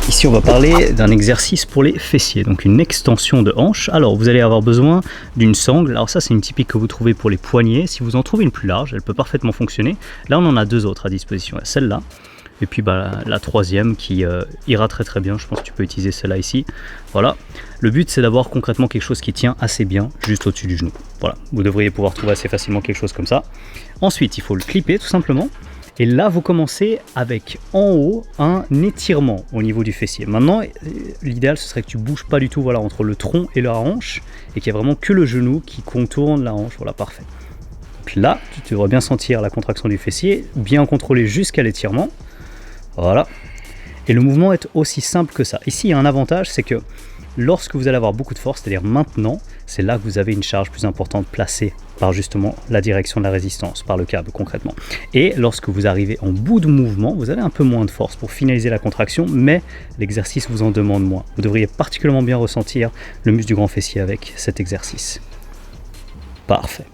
Ici on va parler d'un exercice pour les fessiers, donc une extension de hanche. Alors vous allez avoir besoin d'une sangle, alors ça c'est une typique que vous trouvez pour les poignets. Si vous en trouvez une plus large, elle peut parfaitement fonctionner. Là on en a deux autres à disposition, celle-là et puis la troisième qui ira très bien. Je pense que tu peux utiliser celle-là ici. Voilà, le but c'est d'avoir concrètement quelque chose qui tient assez bien juste au-dessus du genou. Voilà, vous devriez pouvoir trouver assez facilement quelque chose comme ça. Ensuite il faut le clipper tout simplement. Et là, vous commencez avec en haut un étirement au niveau du fessier. Maintenant, l'idéal, ce serait que tu ne bouges pas du tout voilà, entre le tronc et la hanche et qu'il n'y ait vraiment que le genou qui contourne la hanche. Voilà, parfait. Donc là, tu devrais bien sentir la contraction du fessier, bien contrôler jusqu'à l'étirement. Voilà. Et le mouvement est aussi simple que ça. Ici, il y a un avantage, c'est que lorsque vous allez avoir beaucoup de force, c'est-à-dire maintenant, c'est là que vous avez une charge plus importante placée par justement la direction de la résistance, par le câble concrètement. Et lorsque vous arrivez en bout de mouvement, vous avez un peu moins de force pour finaliser la contraction, mais l'exercice vous en demande moins. Vous devriez particulièrement bien ressentir le muscle du grand fessier avec cet exercice. Parfait.